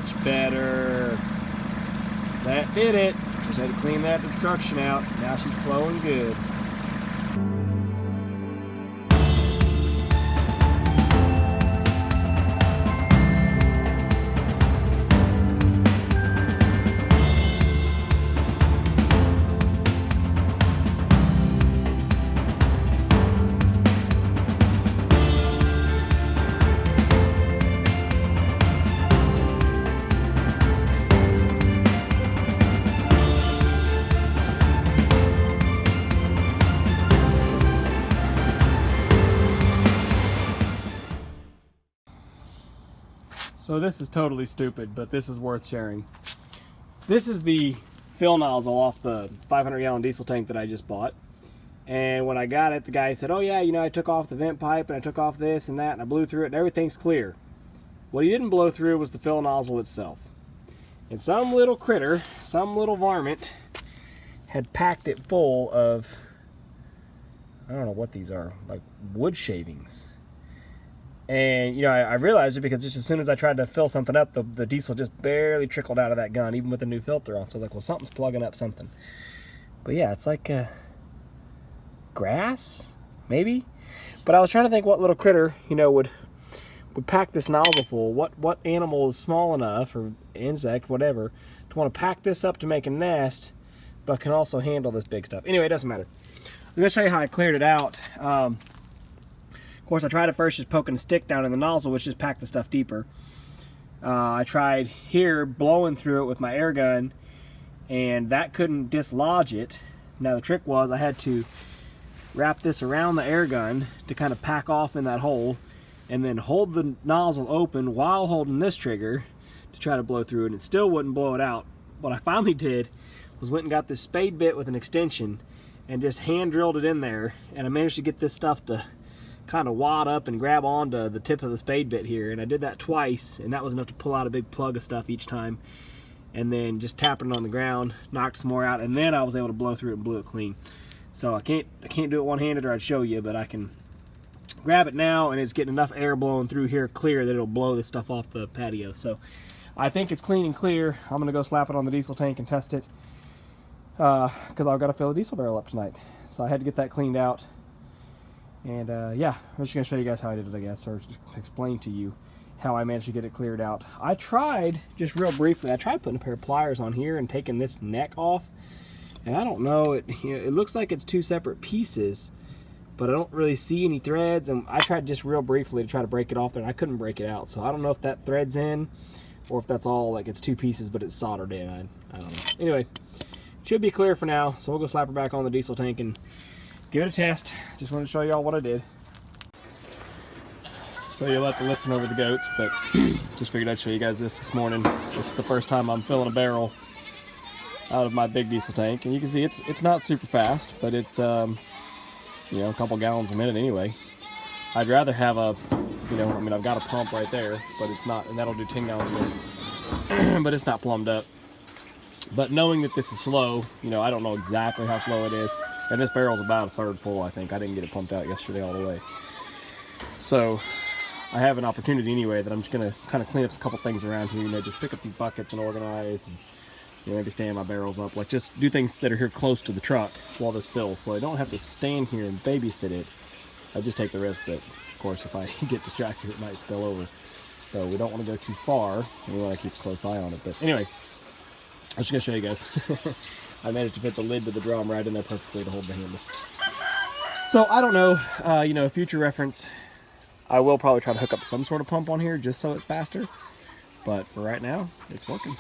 much better. That did it. Just had to clean that obstruction out. Now she's flowing good. So this is totally stupid, but this is worth sharing. This is the fill nozzle off the 500-gallon diesel tank that I just bought. And when I got it, the guy said, oh yeah, you know, I took off the vent pipe and I took off this and that and I blew through it and everything's clear. What he didn't blow through was the fill nozzle itself. And some little critter, some little varmint had packed it full of, I don't know what these are, like wood shavings. And, you know, I realized it because just as soon as I tried to fill something up, the diesel just barely trickled out of that gun, even with the new filter on. So I was like, well, something's plugging up something. But yeah, it's like grass, maybe? But I was trying to think what little critter, you know, would pack this nozzle full. What animal is small enough, or insect, whatever, to want to pack this up to make a nest, but can also handle this big stuff. Anyway, it doesn't matter. I'm going to show you how I cleared it out. Of course, I tried at first just poking a stick down in the nozzle, which just packed the stuff deeper. I tried here blowing through it with my air gun, and that couldn't dislodge it. Now the trick was I had to wrap this around the air gun to kind of pack off in that hole, and then hold the nozzle open while holding this trigger to try to blow through it, and it still wouldn't blow it out. What I finally did was went and got this spade bit with an extension and just hand drilled it in there, and I managed to get this stuff to kind of wad up and grab onto the tip of the spade bit here, and I did that twice, and that was enough to pull out a big plug of stuff each time. And then just tapping it on the ground, knocked some more out, and then I was able to blow through it and blew it clean. So I can't do it one-handed, or I'd show you, but I can grab it now, and it's getting enough air blowing through here clear that it'll blow this stuff off the patio. So I think it's clean and clear. I'm gonna go slap it on the diesel tank and test it, because I've got to fill a diesel barrel up tonight. So I had to get that cleaned out. And yeah, I'm just going to show you guys how I did it, I guess, or just explain to you how I managed to get it cleared out. I tried, just real briefly, I tried putting a pair of pliers on here and taking this neck off. And I don't know, it looks like it's two separate pieces, but I don't really see any threads. And I tried just real briefly to try to break it off there, and I couldn't break it out. So I don't know if that thread's in, or if that's all, like it's two pieces, but it's soldered in. I don't know. Anyway, should be clear for now, so we'll go slap her back on the diesel tank and give it a test. Just wanted to show y'all what I did. So you'll have to listen over the goats, but just figured I'd show you guys this morning. This is the first time I'm filling a barrel out of my big diesel tank, and you can see it's not super fast, but it's you know, a couple gallons a minute anyway. I'd rather have a, you know, I mean, I've got a pump right there, but it's not, and that'll do 10 gallons a minute, but it's not plumbed up. But knowing that this is slow, you know, I don't know exactly how slow it is. And this barrel's about a third full, I think. I didn't get it pumped out yesterday all the way. So I have an opportunity anyway that I'm just gonna kind of clean up a couple things around here, you know, just pick up these buckets and organize, and, you know, maybe stand my barrels up, like just do things that are here close to the truck while this fills, so I don't have to stand here and babysit it. I just take the risk that, of course, if I get distracted, it might spill over. So we don't want to go too far, and we want to keep a close eye on it. But anyway, I'm just gonna show you guys. I managed to fit the lid to the drum right in there perfectly to hold the handle. So I don't know, you know, future reference, I will probably try to hook up some sort of pump on here just so it's faster. But for right now, it's working.